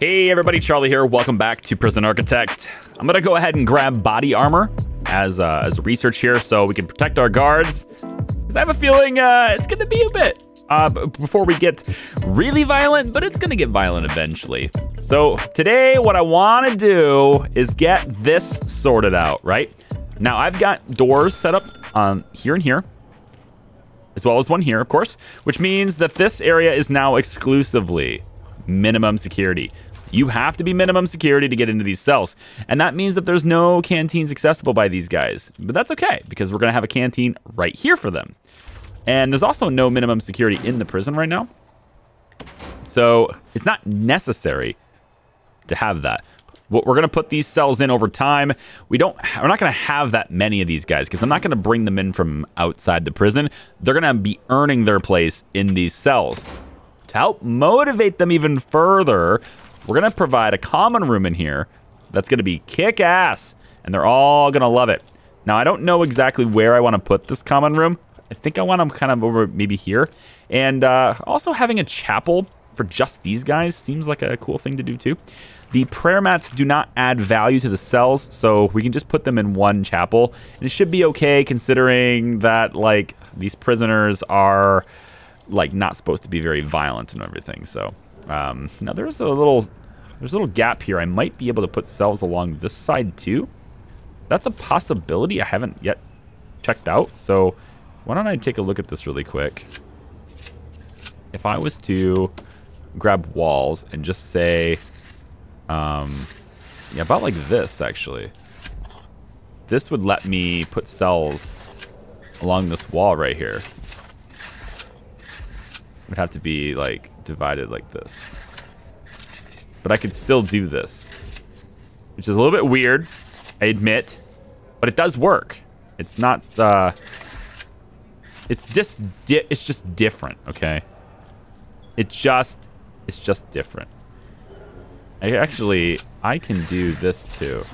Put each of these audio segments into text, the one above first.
Hey everybody, Charlie here. Welcome back to Prison Architect. I'm gonna go ahead and grab body armor as research here so we can protect our guards. Because I have a feeling it's gonna be a bit before we get really violent, but it's gonna get violent eventually. So today what I wanna do is get this sorted out, right? Now I've got doors set up here and here, as well as one here, of course, which means that this area is now exclusively minimum security. You have to be minimum security to get into these cells. And that means that there's no canteens accessible by these guys. But that's okay, because we're gonna have a canteen right here for them. And there's also no minimum security in the prison right now. So it's not necessary to have that. We're gonna put these cells in over time. We're not gonna have that many of these guys, because I'm not gonna bring them in from outside the prison. They're gonna be earning their place in these cells. To help motivate them even further, we're gonna provide a common room in here that's gonna be kick-ass, and they're all gonna love it. Now, I don't know exactly where I wanna put this common room. I think I want them kind of over maybe here. And also having a chapel for just these guys seems like a cool thing to do too. The prayer mats do not add value to the cells, so we can just put them in one chapel. And it should be okay considering that, like, these prisoners are like not supposed to be very violent and everything. So now there's a little gap here. I might be able to put cells along this side too. That's a possibility I haven't yet checked out. So why don't I take a look at this really quick? If I was to grab walls and just say, yeah, about like this actually. This would let me put cells along this wall right here. Would have to be like divided like this. But I could still do this, which is a little bit weird, I admit, but it does work. It's not, it's just different, okay? It's just different. I can do this too.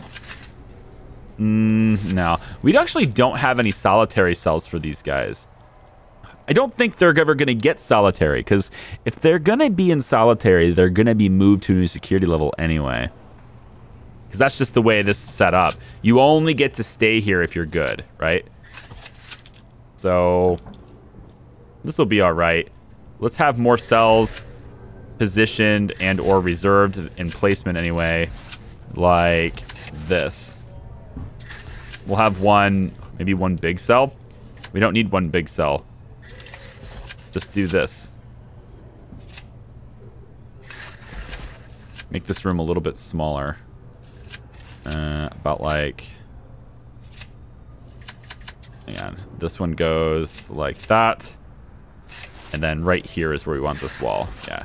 No, we actually don't have any solitary cells for these guys. I don't think they're ever going to get solitary, because if they're going to be in solitary, they're going to be moved to a new security level anyway. Because that's just the way this is set up. You only get to stay here if you're good, right? So this will be all right. Let's have more cells positioned and or reserved in placement anyway, like this. We'll have maybe one big cell. We don't need one big cell. Just do this. Make this room a little bit smaller. About like... Hang on. This one goes like that. And then right here is where we want this wall. Yeah.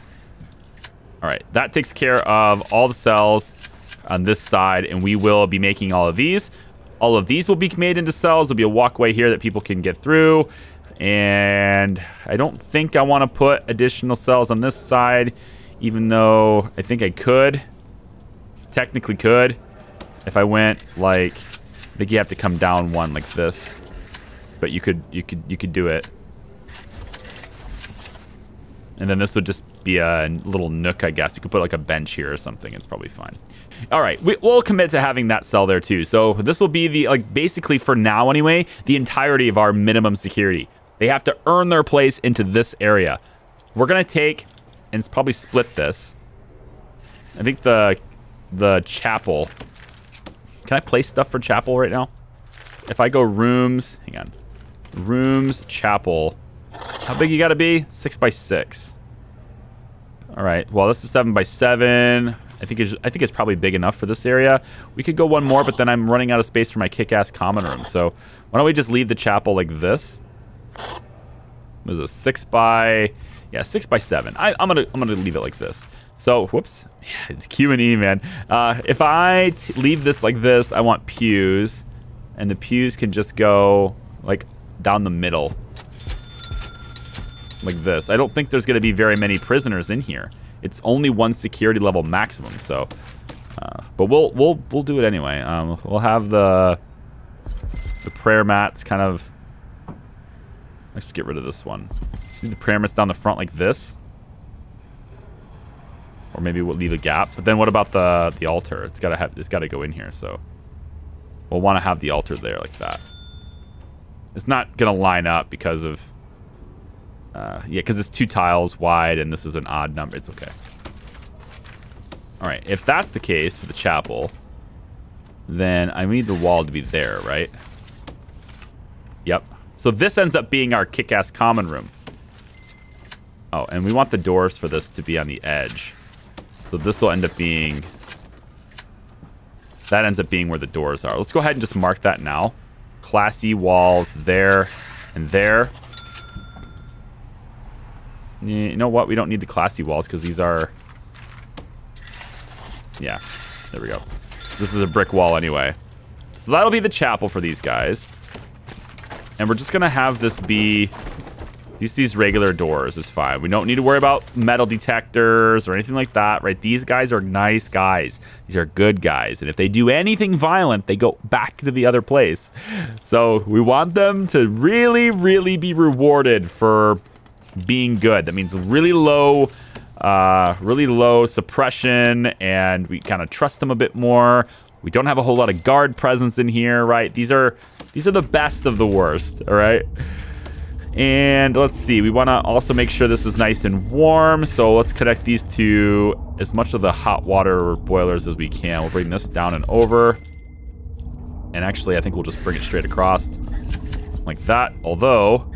Alright. That takes care of all the cells on this side. And we will be making all of these. All of these will be made into cells. There'll be a walkway here that people can get through. And I don't think I want to put additional cells on this side, even though I think I could. Technically could. If I went like, I think you have to come down one like this. But you could do it. And then this would just be a little nook, I guess. You could put like a bench here or something. It's probably fine. All right, we'll commit to having that cell there too. So this will be the, like, basically for now anyway, the entirety of our minimum security. They have to earn their place into this area. We're gonna take and probably split this. I think the chapel. Can I place stuff for chapel right now? If I go rooms, hang on. Rooms, chapel. How big you gotta be? 6 by 6. All right. Well, this is 7 by 7. I think it's probably big enough for this area. We could go one more, but then I'm running out of space for my kick-ass common room. So why don't we just leave the chapel like this? What is it? 6 by 7. I'm gonna leave it like this. So whoops, yeah, it's Q and E, man. If I leave this like this, I want pews, and the pews can just go like down the middle. Like this. I don't think there's going to be very many prisoners in here. It's only one security level maximum, so. But we'll do it anyway. We'll have the prayer mats kind of. Let's get rid of this one. Do the prayer mats down the front like this. Or maybe we'll leave a gap. But then what about the altar? It's gotta go in here, so we'll want to have the altar there like that. It's not gonna line up because of yeah, because it's 2 tiles wide and this is an odd number. It's okay. All right, if that's the case for the chapel, then I need the wall to be there, right? Yep. So this ends up being our kick-ass common room. Oh, and we want the doors for this to be on the edge. So this will end up being... That ends up being where the doors are. Let's go ahead and just mark that now. Class E walls there and there. You know what? We don't need the Class E walls because these are... Yeah, there we go. This is a brick wall anyway. So that'll be the chapel for these guys. And we're just going to have this be... These regular doors is fine. We don't need to worry about metal detectors or anything like that, right? These guys are nice guys. These are good guys. And if they do anything violent, they go back to the other place. So we want them to really, really be rewarded for being good. That means really low suppression, and we kind of trust them a bit more. We don't have a whole lot of guard presence in here, right? These are the best of the worst, all right? And let's see, we want to also make sure this is nice and warm, so let's connect these to as much of the hot water boilers as we can. We'll bring this down and over. And actually, I think we'll just bring it straight across like that, although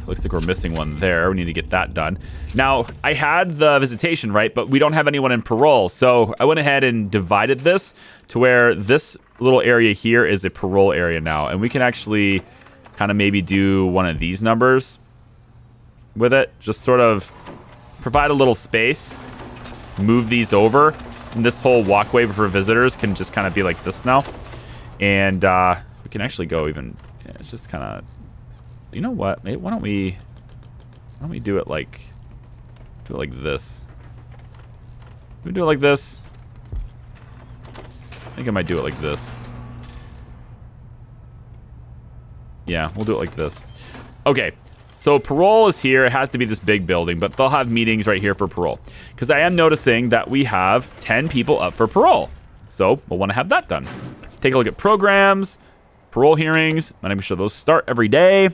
it looks like we're missing one there. We need to get that done. Now, I had the visitation, right? But we don't have anyone in parole. So I went ahead and divided this to where this little area here is a parole area now. And we can actually kind of maybe do one of these numbers with it. Just sort of provide a little space. Move these over. And this whole walkway for visitors can just kind of be like this now. And we can actually go even... Yeah, it's just kind of... You know what? Maybe, why don't we do it like this? Can we do it like this? I think I might do it like this. Yeah, we'll do it like this. Okay, so parole is here. It has to be this big building, but they'll have meetings right here for parole. Because I am noticing that we have 10 people up for parole. So we'll want to have that done. Take a look at programs, parole hearings. I'm make sure those start every day.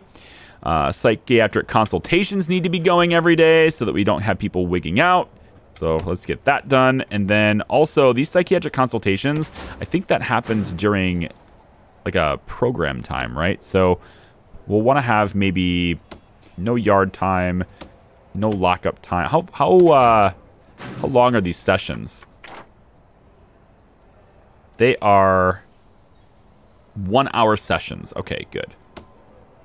Psychiatric consultations need to be going every day so that we don't have people wigging out. So let's get that done. And then also these psychiatric consultations, I think that happens during like a program time, right? So we'll want to have maybe no yard time, no lockup time. How long are these sessions? They are 1 hour sessions. Okay, good.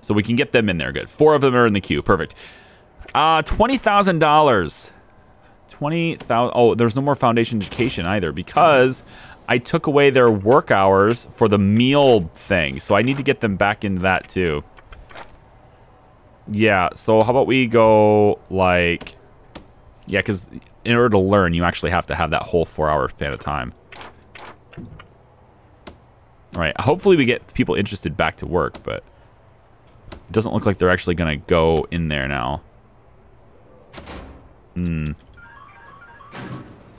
So we can get them in there. Good. 4 of them are in the queue. Perfect. $20,000. 20,000. Oh, there's no more foundation education either because I took away their work hours for the meal thing. So I need to get them back into that too. Yeah. So how about we go like... Yeah, because in order to learn, you actually have to have that whole 4 hour span of time. All right. Hopefully we get people interested back to work, but... It doesn't look like they're actually going to go in there now.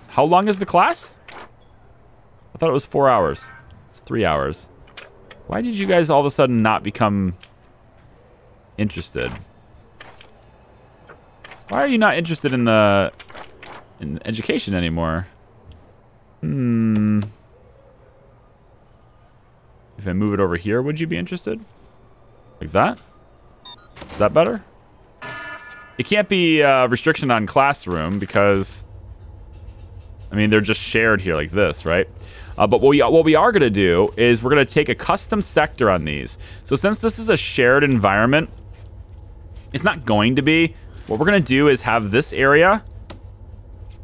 How long is the class? I thought it was 4 hours. It's 3 hours. Why did you guys all of a sudden not become interested? Why are you not interested in education anymore? If I move it over here, would you be interested? Like that? Is that better? It can't be a restriction on classroom because, I mean, they're just shared here like this, right? But what we are going to do is we're going to take a custom sector on these. So since this is a shared environment, it's not going to be. What we're going to do is have this area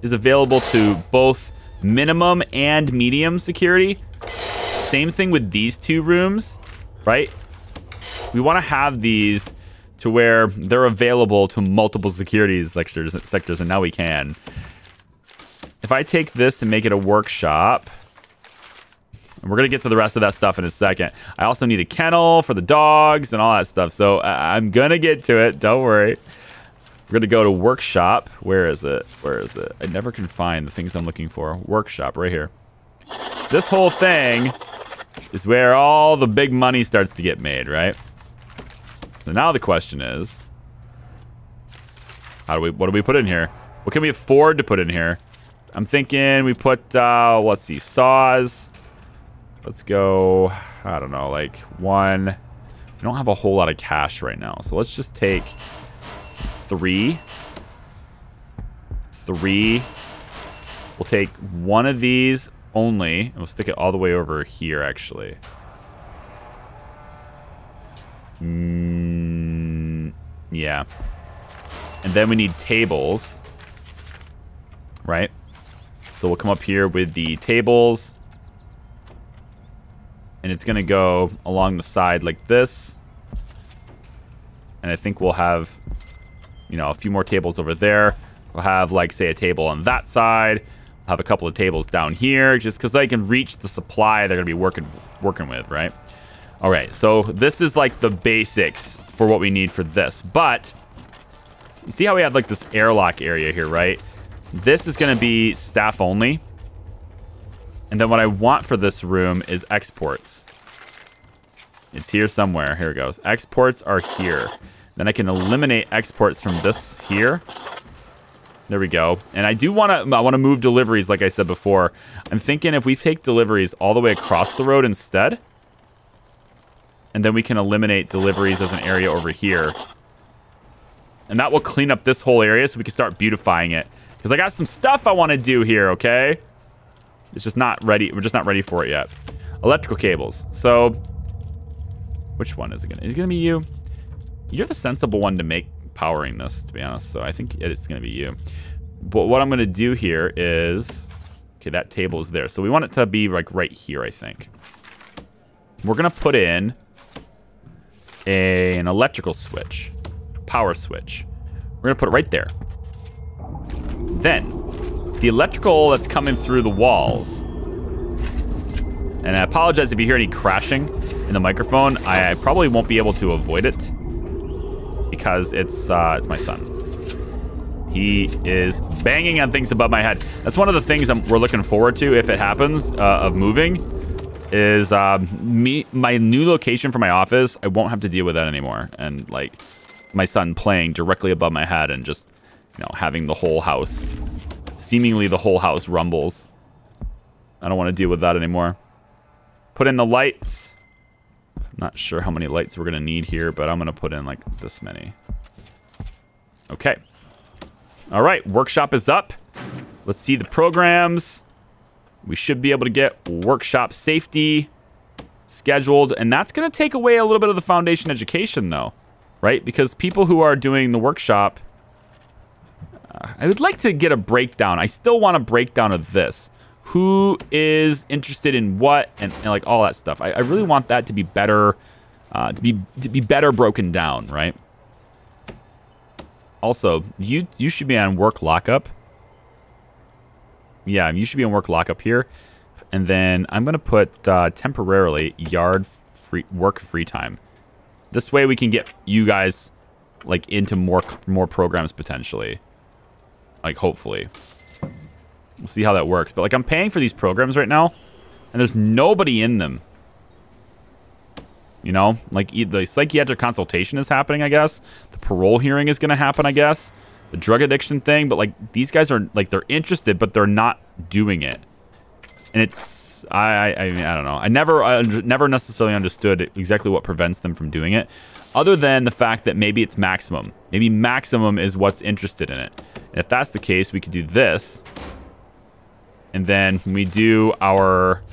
is available to both minimum and medium security. Same thing with these 2 rooms, right? We want to have these to where they're available to multiple sectors, and now we can. If I take this and make it a workshop, and we're going to get to the rest of that stuff in a second. I also need a kennel for the dogs and all that stuff, so I'm going to get to it. Don't worry. We're gonna go to workshop. Where is it? Where is it? I never can find the things I'm looking for. Workshop, right here. This whole thing is where all the big money starts to get made, right? So now the question is, what do we put in here? What can we afford to put in here? I'm thinking we put, let's see, saws. Let's go, I don't know, like one. We don't have a whole lot of cash right now, so let's just take three. We'll take one of these only, and we'll stick it all the way over here, actually. Yeah. And then we need tables, right? So we'll come up here with the tables. And it's going to go along the side like this. And I think we'll have, you know, a few more tables over there. We'll have, like, say, a table on that side. We'll have a couple of tables down here, just because they can reach the supply they're going to be working with, right? All right, so this is, like, the basics for what we need for this. But you see how we have, like, this airlock area here, right? This is going to be staff only. And then what I want for this room is exports. It's here somewhere. Here it goes. Exports are here. Then I can eliminate exports from this here. There we go. And I do want to move deliveries, like I said before. I'm thinking if we take deliveries all the way across the road instead, and then we can eliminate deliveries as an area over here. And that will clean up this whole area so we can start beautifying it. Because I got some stuff I want to do here, okay? It's just not ready. We're just not ready for it yet. Electrical cables. So, which one is it gonna? Is it gonna be you? You're the sensible one to make powering this, to be honest. So I think it's gonna be you. But what I'm gonna do here is, okay, that table is there. So we want it to be like right here, I think. We're gonna put in an electrical switch, power switch. We're gonna put it right there. Then the electrical that's coming through the walls, and I apologize if you hear any crashing in the microphone. I probably won't be able to avoid it because it's my son. He is banging on things above my head. That's one of the things we're looking forward to if it happens, of moving, is my new location for my office. I won't have to deal with that anymore, and like my son playing directly above my head and just, you know, having the whole house. Seemingly the whole house rumbles. I don't want to deal with that anymore. Put in the lights. Not sure how many lights we're going to need here, but I'm going to put in like this many. Okay. All right, workshop is up. Let's see the programs. We should be able to get workshop safety scheduled, and that's going to take away a little bit of the foundation education though, right? Because people who are doing the workshop, I would like to get a breakdown. I still want a breakdown of this. Who is interested in what, and like all that stuff. I really want that to be better, to be better broken down, right? Also, you should be on work lockup. Yeah, you should be on work lockup here. And then I'm gonna put temporarily yard work free time. This way we can get you guys like into more programs potentially. Like, hopefully. We'll see how that works. But, like, I'm paying for these programs right now, and there's nobody in them. You know? Like, the psychiatric consultation is happening, I guess. The parole hearing is going to happen, I guess. The drug addiction thing. But, like, these guys are, like, they're interested, but they're not doing it. And it's... I mean, I don't know. I never necessarily understood exactly what prevents them from doing it. Other than the fact that maybe it's maximum. Maybe maximum is what's interested in it. And if that's the case, we could do this. And then when we do our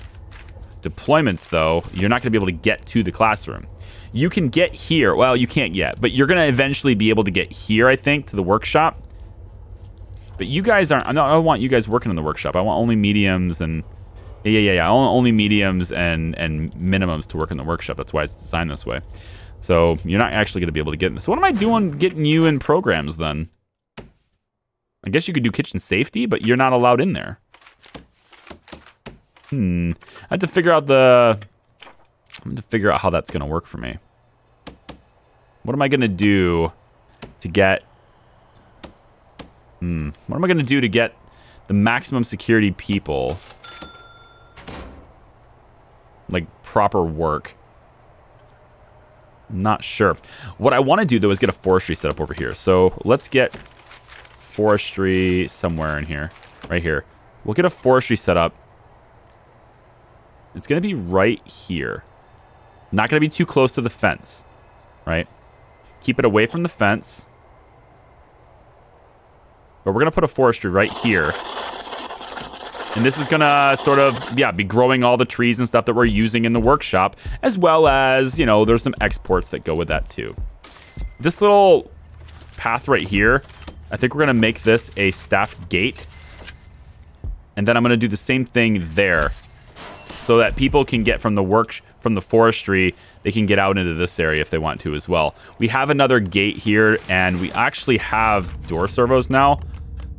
deployments, though, you're not going to be able to get to the classroom. You can get here. Well, you can't yet. But you're going to eventually be able to get here, I think, to the workshop. But you guys aren't... I don't want you guys working in the workshop. I want only mediums and... Yeah. Only mediums and minimums to work in the workshop. That's why it's designed this way. So you're not actually going to be able to get in this. So what am I doing getting you in programs, then? I guess you could do kitchen safety, but you're not allowed in there. I have to figure out how that's going to work for me. What am I going to do to get What am I going to do to get the maximum security people? Like, proper work. Not sure. What I want to do, though, is get a forestry set up over here. So let's get forestry somewhere in here. Right here. We'll get a forestry set up. It's going to be right here. Not going to be too close to the fence. Right? Keep it away from the fence. But we're going to put a forestry right here. And this is going to sort of, yeah, be growing all the trees and stuff that we're using in the workshop. As well as, you know, there's some exports that go with that too. This little path right here, I think we're going to make this a staff gate. And then I'm going to do the same thing there. So that people can get from the forestry, they can get out into this area if they want to as well. We have another gate here, and we actually have door servos now.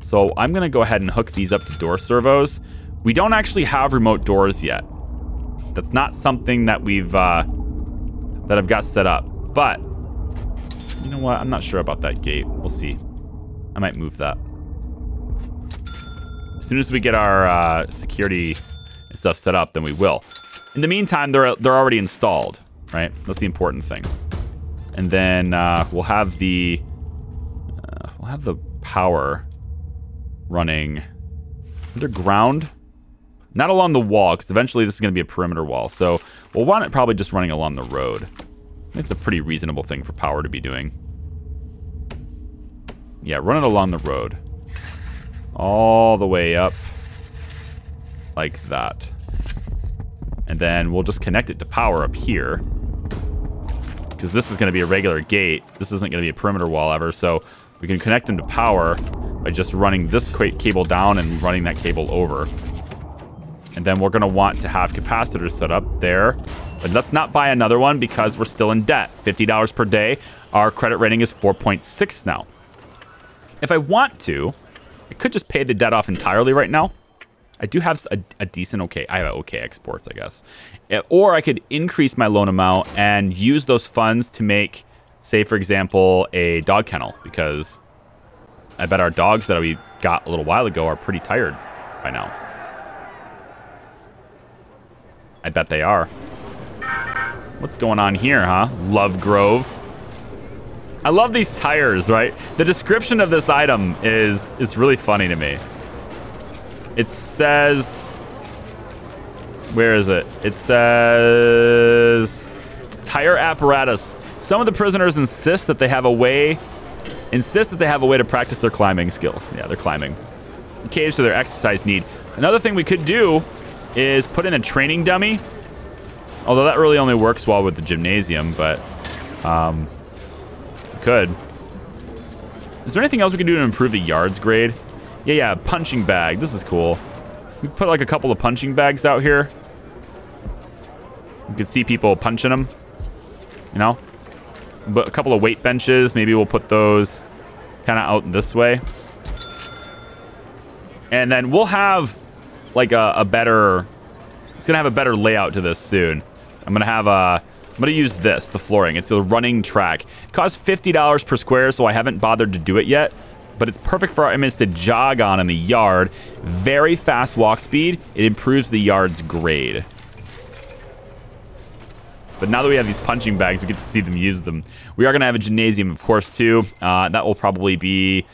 So I'm going to go ahead and hook these up to door servos. We don't actually have remote doors yet. That's not something that that I've got set up. But you know what? I'm not sure about that gate. We'll see. I might move that. As soon as we get our security and stuff set up, then we will. In the meantime, they're already installed, right? That's the important thing. And then we'll have the power running underground, not along the wall, because eventually this is going to be a perimeter wall. So we'll want it probably just running along the road. It's a pretty reasonable thing for power to be doing. Yeah, run it along the road. All the way up. Like that. And then we'll just connect it to power up here. Because this is going to be a regular gate. This isn't going to be a perimeter wall ever. So we can connect them to power by just running this cable down and running that cable over. And then we're going to want to have capacitors set up there. But let's not buy another one because we're still in debt. $50 per day. Our credit rating is 4.6 now. If I want to, I could just pay the debt off entirely right now. I do have a decent okay. I have okay exports, I guess. Or I could increase my loan amount and use those funds to make, say, for example, a dog kennel. Because I bet our dogs that we got a little while ago are pretty tired by now. I bet they are. What's going on here, huh? Love Grove. I love these tires, right? The description of this item is really funny to me. It says... Where is it? It says... Tire apparatus. Some of the prisoners insist that they have a way to practice their climbing skills. Yeah, they're climbing. Caters to their exercise need. Another thing we could do is put in a training dummy. Although that really only works well with the gymnasium, but we could. Is there anything else we can do to improve the yards grade? Yeah, punching bag. This is cool. We put like a couple of punching bags out here. You can see people punching them. You know? But a couple of weight benches. Maybe we'll put those kind of out this way. And then we'll have like a better... It's going to have a better layout to this soon. I'm going to use this, the flooring. It's a running track. It costs $50 per square, so I haven't bothered to do it yet. But it's perfect for our inmates to jog on in the yard. Very fast walk speed. It improves the yard's grade. But now that we have these punching bags, we get to see them use them. We are going to have a gymnasium, of course, too. That will probably be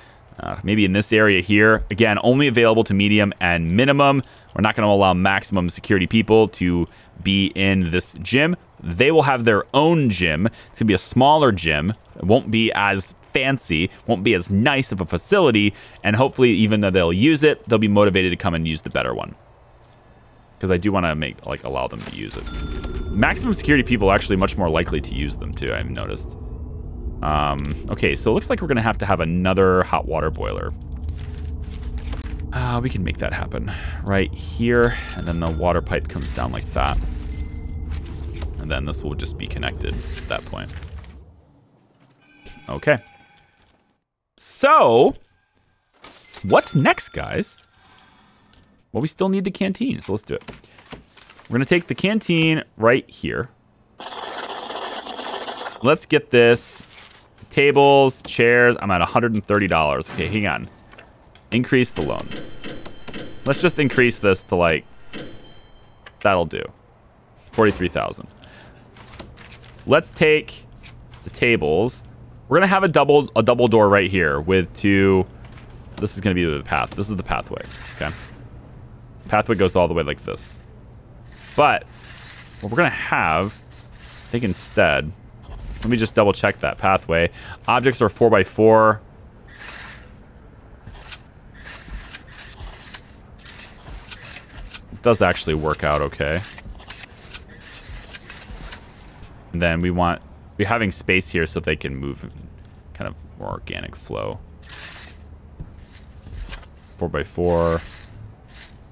maybe in this area here. Again, only available to medium and minimum. We're not going to allow maximum security people to be in this gym. They will have their own gym. It's going to be a smaller gym. It won't be as fancy, won't be as nice of a facility, and hopefully, even though they'll use it, they'll be motivated to come and use the better one. Because I do want to allow them to use it. Maximum security people are actually much more likely to use them too, I've noticed. Okay, so it looks like we're going to have another hot water boiler. We can make that happen right here, and then the water pipe comes down like that. And then this will just be connected at that point. Okay. So, what's next, guys? Well, we still need the canteen, so let's do it. We're going to take the canteen right here. Let's get this. Tables, chairs, I'm at $130. Okay, hang on. Increase the loan. Let's just increase this to like, that'll do. 43,000. Let's take the tables. We're gonna have a double door right here with two. This is gonna be the path. This is the pathway. Okay. Pathway goes all the way like this. But what we're gonna have, I think instead, let me just double check that pathway. Objects are 4x4. It does actually work out okay. And then we're having space here so they can move in kind of more organic flow. 4x4.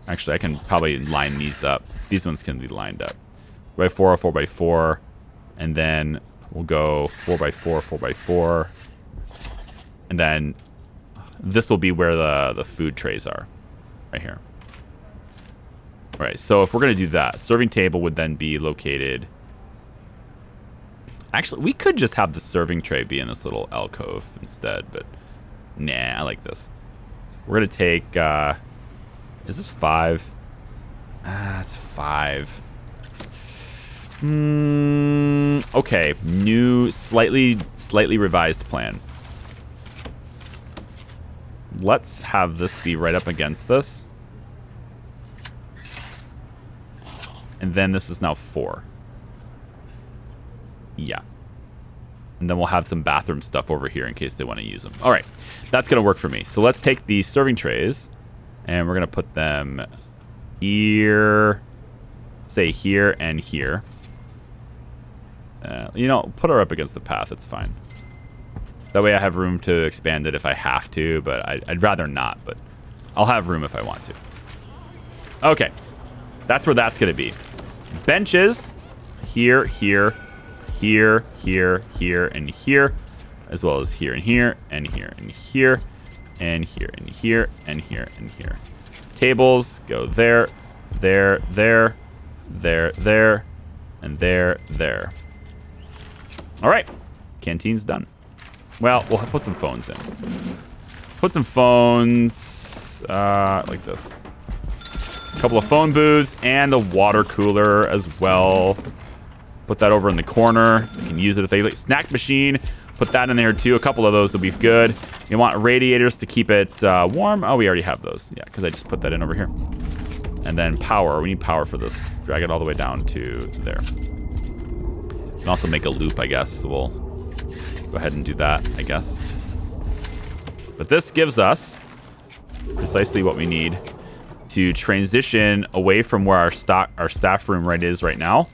Actually, I can probably line these up. These ones can be lined up. 4x4 or 4x4. And then we'll go 4x4, 4x4. And then this will be where the food trays are. Right here. All right, so if we're going to do that, serving table would then be located... Actually, we could just have the serving tray be in this little alcove instead, but nah, I like this. We're going to take... is this 5? It's 5. Okay, new, slightly revised plan. Let's have this be right up against this. And then this is now 4. Yeah. And then we'll have some bathroom stuff over here in case they want to use them. All right, that's going to work for me. So let's take these serving trays and we're going to put them here, say here and here. You know, put her up against the path. It's fine. That way I have room to expand it if I have to, but I'd rather not, but I'll have room if I want to. Okay, that's where that's going to be. Benches, here, here, here, here, here, and here, as well as here and here, and here and here, and here and here, and here and here. Tables go there, there, there, there, there, and there, there. All right, canteen's done. Well, we'll put some phones in. Put some phones like this. A couple of phone booths and a water cooler as well. Put that over in the corner. You can use it if they like. Snack machine. Put that in there too. A couple of those will be good. You want radiators to keep it warm. Oh, we already have those. Yeah, because I just put that in over here. And then power. We need power for this. Drag it all the way down to there. And also make a loop, I guess. So we'll go ahead and do that, I guess. But this gives us precisely what we need to transition away from where our staff room is right now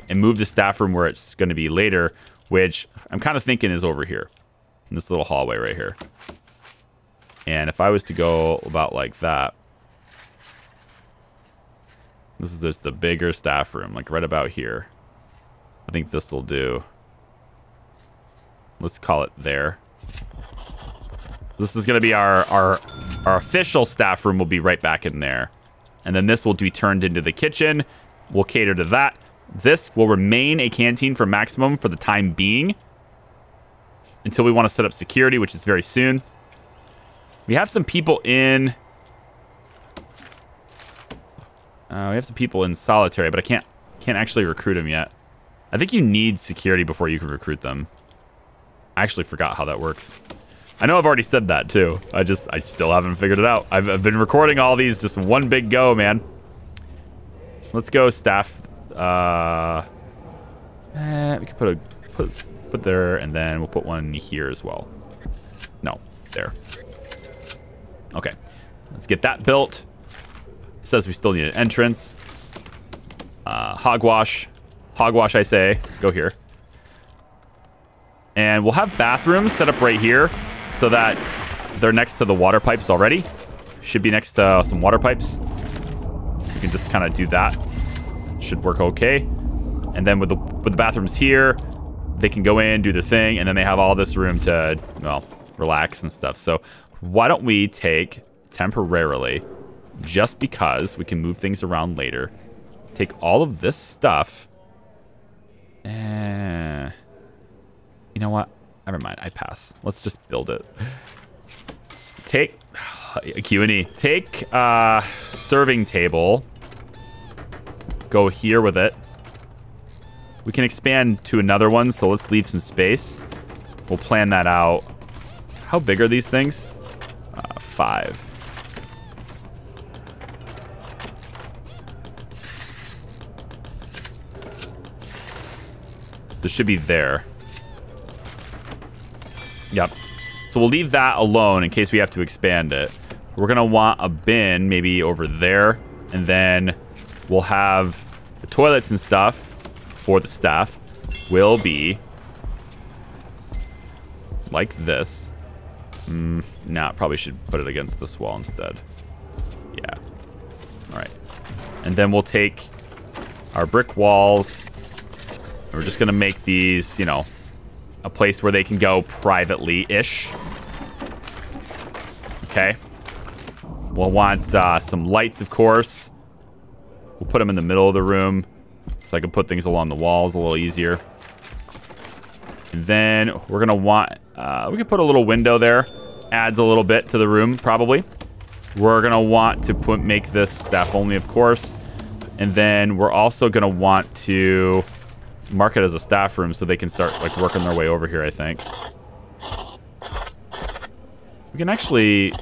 and move the staff room where it's going to be later, which I'm kind of thinking is over here in this little hallway right here. And if I was to go about like that, this is just a bigger staff room, like right about here. I think this will do. Let's call it there. This is going to be our official staff room will be right back in there. And then this will be turned into the kitchen. We'll cater to that. This will remain a canteen for maximum for the time being. Until we want to set up security, which is very soon. We have some people in... we have some people in solitary, but I can't actually recruit them yet. I think you need security before you can recruit them. I actually forgot how that works. I know I've already said that too. I still haven't figured it out. I've been recording all these just one big go, man. Let's go staff. We could put there, and then we'll put one here as well. No, there. Okay, let's get that built. It says we still need an entrance. Hogwash, I say, go here. And we'll have bathrooms set up right here so that they're next to the water pipes already. Should be next to some water pipes. You can just kind of do that. Should work okay. And then with the bathrooms here, they can go in, do their thing, and then they have all this room to, well, relax and stuff. So why don't we take temporarily, just because we can move things around later, take all of this stuff. You know what? Never mind. I pass. Let's just build it. Q&E. Take serving table. Go here with it. We can expand to another one, so let's leave some space. We'll plan that out. How big are these things? 5. This should be there. Yep. So we'll leave that alone in case we have to expand it. We're going to want a bin maybe over there. And then we'll have the toilets and stuff for the staff will be like this. Nah, probably should put it against this wall instead. Yeah. All right. And then we'll take our brick walls. And we're just going to make these, you know, a place where they can go privately-ish. Okay. We'll want some lights, of course. We'll put them in the middle of the room so I can put things along the walls a little easier. And then we're going to want... we can put a little window there. Adds a little bit to the room, probably. We're going to want to make this staff only, of course. And then we're also going to want to mark it as a staff room so they can start like working their way over here, I think. We can actually...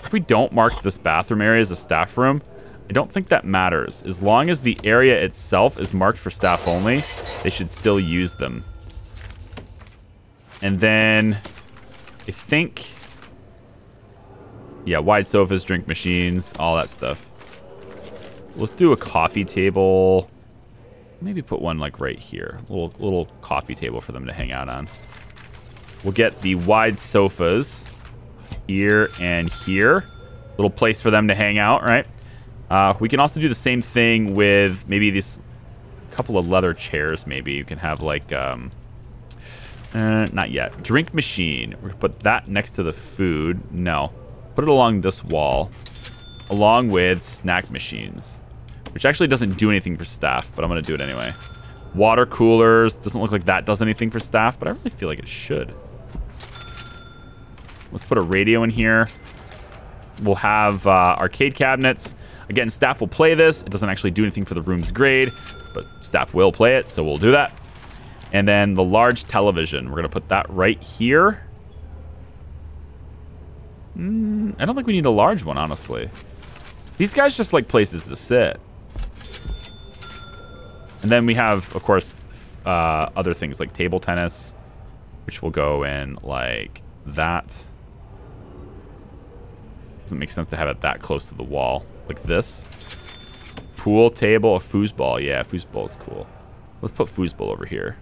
If we don't mark this bathroom area as a staff room, I don't think that matters. As long as the area itself is marked for staff only, they should still use them. And then I think, yeah, wide sofas, drink machines, all that stuff. Let's do a coffee table. Maybe put one like right here. Little coffee table for them to hang out on. We'll get the wide sofas here and here. Little place for them to hang out, right? We can also do the same thing with maybe these couple of leather chairs. Maybe you can have like, not yet. Drink machine. We're gonna put that next to the food. No, put it along this wall, along with snack machines, which actually doesn't do anything for staff, but I'm gonna do it anyway. Water coolers. Doesn't look like that does anything for staff, but I really feel like it should. Let's put a radio in here. We'll have arcade cabinets. Again, staff will play this. It doesn't actually do anything for the room's grade, but staff will play it, so we'll do that. And then the large television. We're going to put that right here. I don't think we need a large one, honestly. These guys just like places to sit. And then we have, of course, other things like table tennis, which will go in like that. Doesn't make sense to have it that close to the wall, like this. Pool table, a foosball. Yeah, foosball is cool. Let's put foosball over here.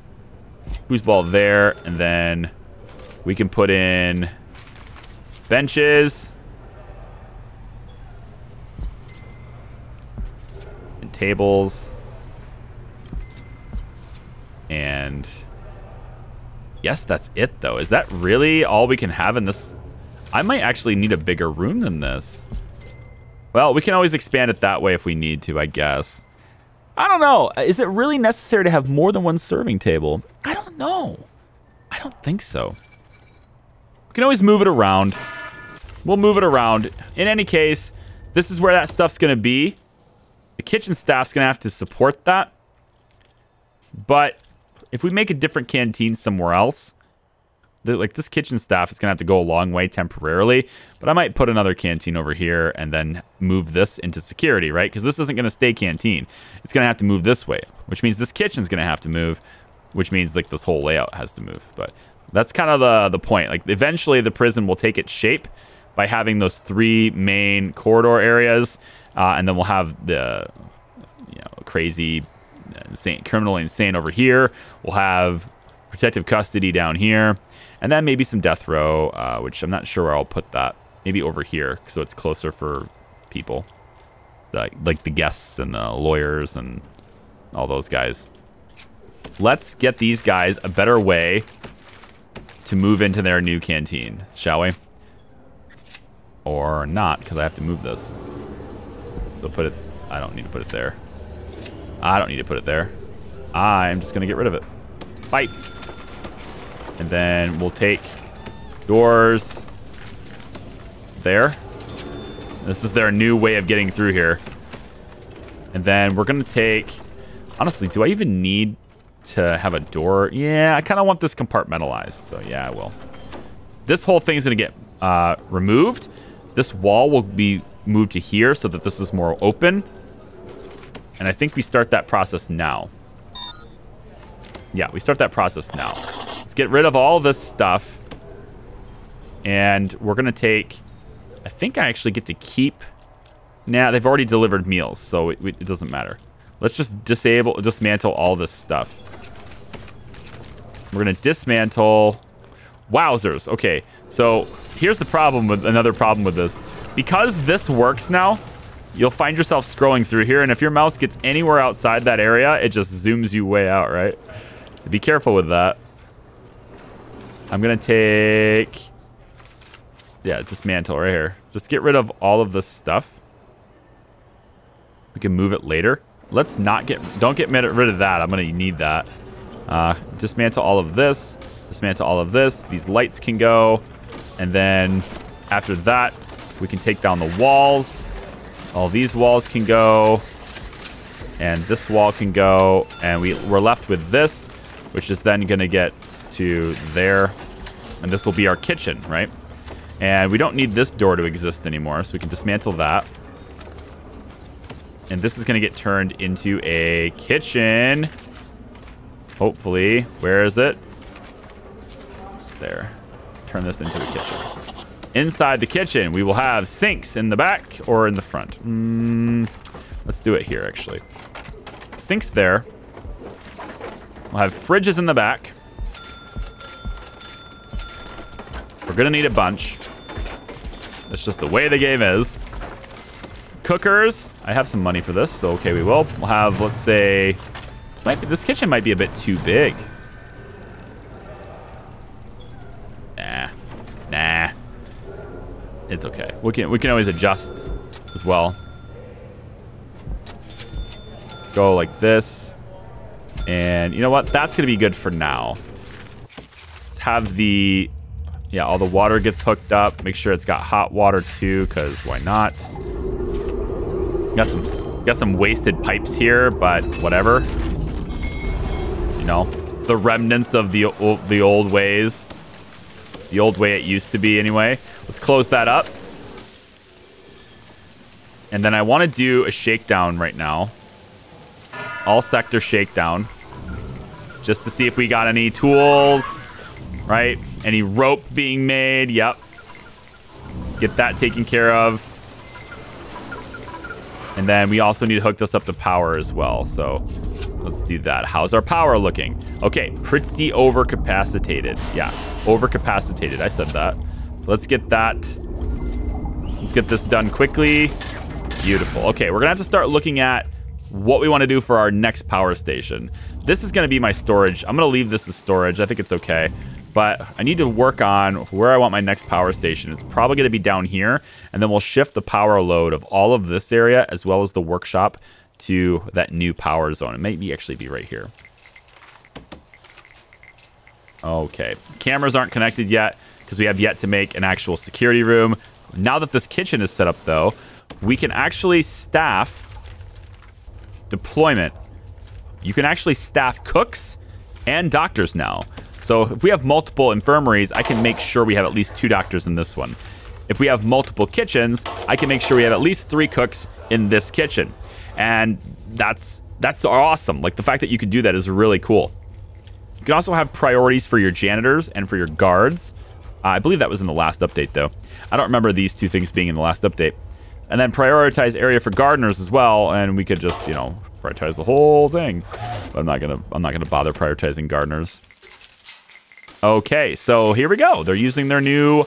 Foosball there, and then we can put in benches and tables. And yes, that's it though. Is that really all we can have in this? I might actually need a bigger room than this. Well, we can always expand it that way if we need to, I guess. I don't know. Is it really necessary to have more than one serving table? I don't know. I don't think so. We can always move it around. We'll move it around. In any case, this is where that stuff's going to be. The kitchen staff's going to have to support that. But if we make a different canteen somewhere else, like this kitchen staff is going to have to go a long way temporarily, but I might put another canteen over here and then move this into security, right? Because this isn't going to stay canteen. It's going to have to move this way, which means this kitchen's going to have to move, which means like this whole layout has to move. But that's kind of the point. Like eventually the prison will take its shape by having those 3 main corridor areas, and then we'll have the crazy criminally insane over here. We'll have protective custody down here. And then maybe some death row, which I'm not sure where I'll put that. Maybe over here, so it's closer for people. Like the guests and the lawyers and all those guys. Let's get these guys a better way to move into their new canteen, shall we? Or not, because I have to move this. So put it... I don't need to put it there. I don't need to put it there. I'm just going to get rid of it. Fight. And then we'll take doors there. This is their new way of getting through here. And then we're going to take... Honestly, do I even need to have a door? Yeah, I kind of want this compartmentalized. So yeah, I will. This whole thing is going to get removed. This wall will be moved to here so that this is more open. And I think we start that process now. Yeah, we start that process now. Let's get rid of all this stuff. And we're going to take... I think I actually get to keep... Nah, they've already delivered meals, so it doesn't matter. Let's just dismantle all this stuff. We're going to dismantle... Wowzers. Okay, so here's the problem with... Another problem with this. Because this works now, you'll find yourself scrolling through here, and if your mouse gets anywhere outside that area, it just zooms you way out, right? So be careful with that. I'm going to take... Yeah, dismantle right here. Just get rid of all of this stuff. We can move it later. Let's not get... Don't get rid of that. I'm going to need that. Dismantle all of this. Dismantle all of this. These lights can go. And then after that, we can take down the walls. All these walls can go. And this wall can go. And we're left with this, which is then going to get to there. And this will be our kitchen, right? And we don't need this door to exist anymore, so we can dismantle that. And this is going to get turned into a kitchen. Hopefully. Where is it? There. Turn this into a kitchen. Inside the kitchen, we will have sinks in the back or in the front. Let's do it here, actually. Sinks there. We'll have fridges in the back. We're going to need a bunch. That's just the way the game is. Cookers. I have some money for this, so okay, we will. We'll have, let's say... This kitchen might be a bit too big. Nah. It's okay. We can always adjust as well. Go like this. And you know what? That's going to be good for now. Let's have the... Yeah, all the water gets hooked up. Make sure it's got hot water too, because why not? Got some wasted pipes here, but whatever. You know, the remnants of the old ways. The old way it used to be anyway. Let's close that up. And then I want to do a shakedown right now. All sector shakedown. Just to see if we got any tools, right? Any rope being made. Yep. Get that taken care of. And then we also need to hook this up to power as well. So let's do that. How's our power looking? Okay, pretty overcapacitated. Yeah, overcapacitated. I said that. Let's get that. Let's get this done quickly. Beautiful. Okay, we're going to have to start looking at what we want to do for our next power station. This is going to be my storage. I'm going to leave this as storage. I think it's okay. But I need to work on where I want my next power station. It's probably going to be down here. And then we'll shift the power load of all of this area as well as the workshop to that new power zone. It may actually be right here. Okay. Cameras aren't connected yet because we have yet to make an actual security room. Now that this kitchen is set up, though, we can actually staff deployment. You can actually staff cooks and doctors now. So if we have multiple infirmaries, I can make sure we have at least 2 doctors in this one. If we have multiple kitchens, I can make sure we have at least 3 cooks in this kitchen. And that's awesome. Like, the fact that you can do that is really cool. You can also have priorities for your janitors and for your guards. I believe that was in the last update, though. I don't remember these 2 things being in the last update. And then prioritize area for gardeners as well, and we could just, you know, prioritize the whole thing. But I'm not gonna bother prioritizing gardeners. Okay, so here we go. They're using their new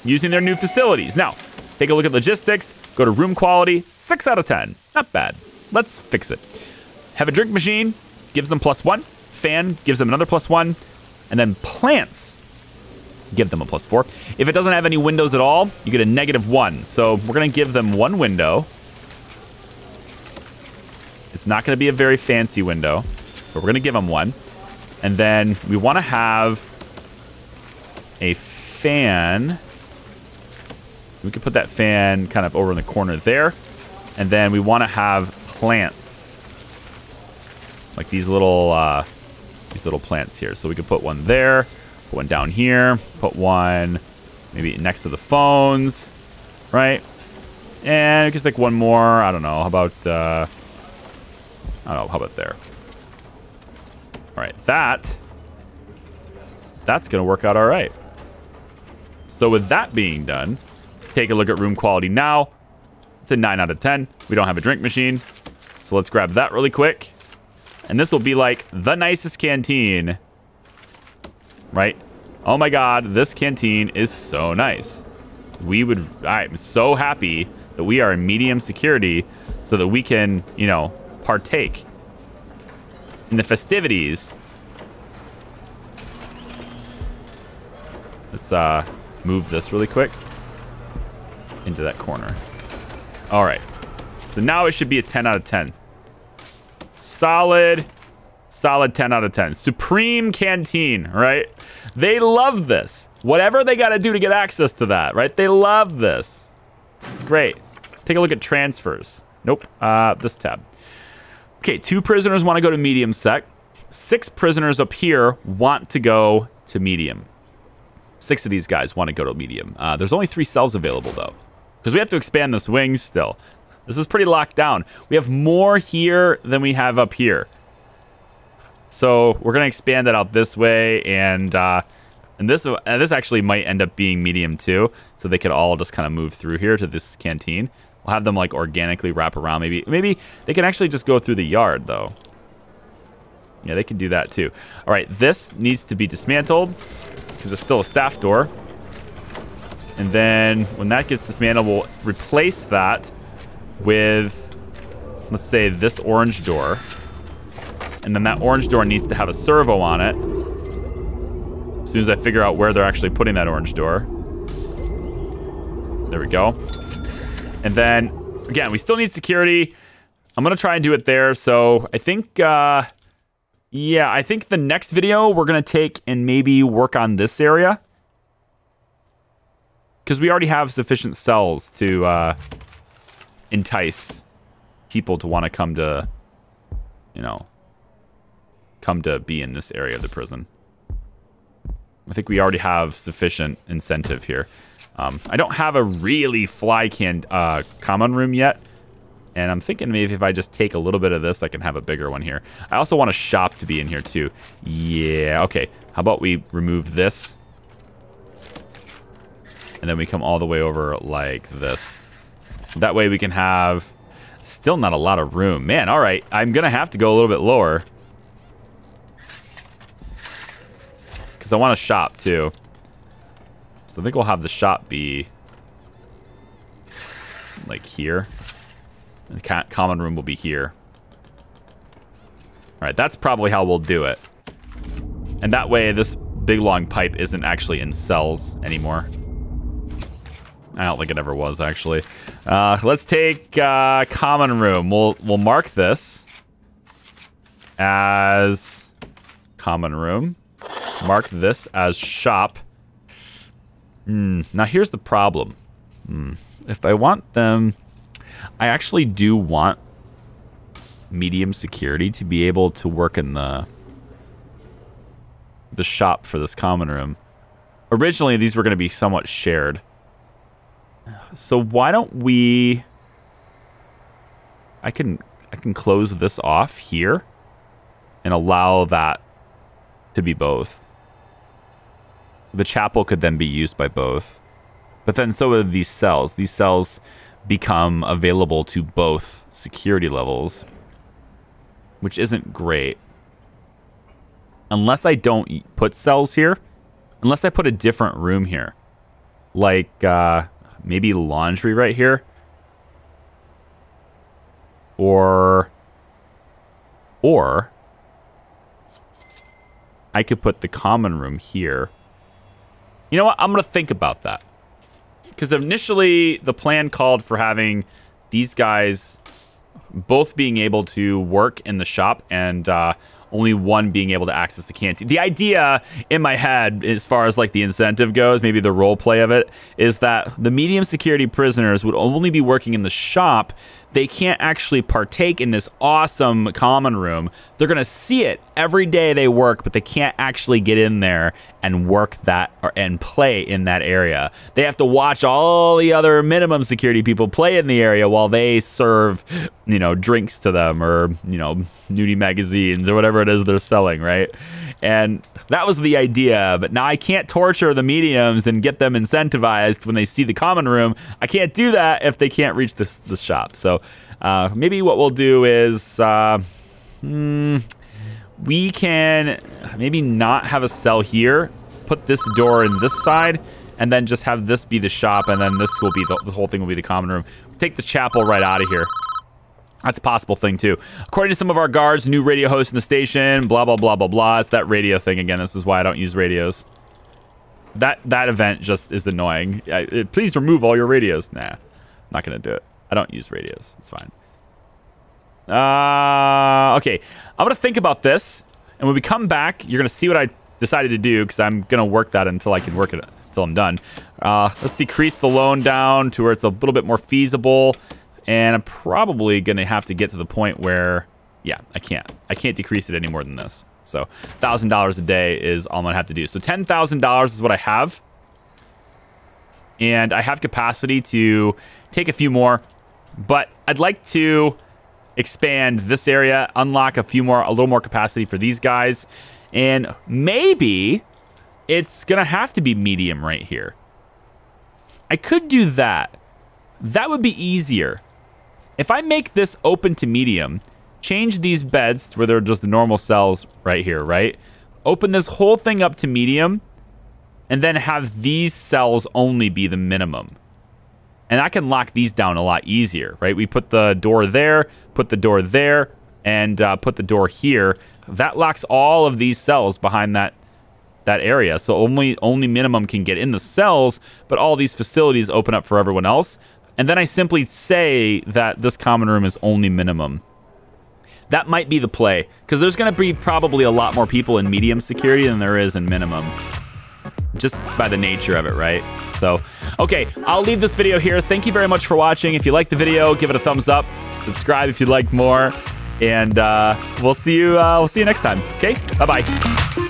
facilities. Now, take a look at logistics. Go to room quality. 6 out of 10. Not bad. Let's fix it. Have a drink machine. Gives them +1. Fan gives them another +1. And then plants give them a +4. If it doesn't have any windows at all, you get a -1. So we're going to give them 1 window. It's not going to be a very fancy window, but we're going to give them 1. And then we want to have a fan. We We could put that fan kind of over in the corner there. And then we want to have plants. Like these little plants here. So we could put one there, put one down here, put one maybe next to the phones, right? And we can stick one more. I don't know. How about how about there? All right, that's gonna work out all right. So with that being done, take a look at room quality now. It's a 9 out of 10. We don't have a drink machine, so let's grab that really quick. And this will be like the nicest canteen, right? Oh my God, this canteen is so nice. I'm so happy that we are in medium security so that we can, you know, partake in the festivities. Let's move this really quick into that corner. All right. So now it should be a 10 out of 10. Solid 10 out of 10. Supreme Canteen, right? They love this. Whatever they got to do to get access to that, right? They love this. It's great. Take a look at transfers. Nope. This tab. Okay, 2 prisoners want to go to medium sec. 6 prisoners up here want to go to medium. 6 of these guys want to go to medium. There's only 3 cells available, though, because we have to expand this wing still. This is pretty locked down. We have more here than we have up here. So we're going to expand that out this way, and this actually might end up being medium too, so they could all just kind of move through here to this canteen. We'll have them like organically wrap around. Maybe they can actually just go through the yard, though. Yeah, they can do that too. All right, this needs to be dismantled because it's still a staff door. And then when that gets dismantled, we'll replace that with, let's say, this orange door. And then that orange door needs to have a servo on it. As soon as I figure out where they're actually putting that orange door. There we go. And then, again, we still need security. I'm going to try and do it there. So I think, yeah, I think the next video we're going to take and maybe work on this area. Because we already have sufficient cells to entice people to want to come to, you know, come to be in this area of the prison. I think we already have sufficient incentive here. I don't have a really common room yet. And I'm thinking maybe if I just take a little bit of this, I can have a bigger one here. I also want a shop to be in here too. Yeah, okay. How about we remove this? And then we come all the way over like this. That way we can have still not a lot of room. Man, all right. I'm going to have to go a little bit lower. Because I want a shop too. So I think we'll have the shop be like here. The common room will be here. All right, that's probably how we'll do it. And that way this big long pipe isn't actually in cells anymore. I don't think it ever was, actually. Let's take common room. We'll mark this as common room. Mark this as shop. Now here's the problem. If I want them, I actually do want medium security to be able to work in the shop for this common room. Originally, these were going to be somewhat shared. So why don't we... I can close this off here and allow that to be both. The chapel could then be used by both. But then so are these cells. These cells become available to both security levels, which isn't great. Unless I don't put cells here. Unless I put a different room here. Like, maybe laundry right here. Or I could put the common room here. You know what? I'm going to think about that. Because initially, the plan called for having these guys both being able to work in the shop and only one being able to access the canteen. The idea in my head, as far as like the incentive goes, maybe the role play of it, is that the medium security prisoners would only be working in the shop. They can't actually partake in this awesome common room. They're going to see it every day they work, but they can't actually get in there and work that and play in that area. They have to watch all the other minimum security people play in the area while they serve, you know, drinks to them or, you know, nudie magazines or whatever it is they're selling, right? And that was the idea, but now I can't torture the mediums and get them incentivized when they see the common room. I can't do that if they can't reach the shop. So maybe what we'll do is we can maybe not have a cell here, put this door in this side, and then just have this be the shop, and then this will be the whole thing will be the common room. Take the chapel right out of here. That's a possible thing, too. According to some of our guards, new radio host in the station, blah, blah, blah, blah, blah. It's that radio thing again. This is why I don't use radios. That event just is annoying. Please remove all your radios. Nah, I'm not going to do it. I don't use radios. It's fine. Okay, I'm going to think about this. And when we come back, you're going to see what I decided to do, because I'm going to work that until I can work it until I'm done. Let's decrease the loan down to where it's a little bit more feasible. And I'm probably going to have to get to the point where, yeah, I can't decrease it any more than this. So $1,000 a day is all I'm going to have to do. So $10,000 is what I have. And I have capacity to take a few more. But I'd like to expand this area, unlock a little more capacity for these guys. And maybe it's going to have to be medium right here. I could do that. That would be easier. If I make this open to medium, change these beds where they're just the normal cells right here, right? Open this whole thing up to medium, and then have these cells only be the minimum. And I can lock these down a lot easier, right? We put the door there, put the door there, and put the door here. That locks all of these cells behind that area. So only minimum can get in the cells, but all these facilities open up for everyone else. And then I simply say that this common room is only minimum. That might be the play, because there's going to be probably a lot more people in medium security than there is in minimum. Just by the nature of it, right? So, okay, I'll leave this video here. Thank you very much for watching. If you liked the video, give it a thumbs up. Subscribe if you'd like more. And we'll see you next time. Okay? Bye-bye.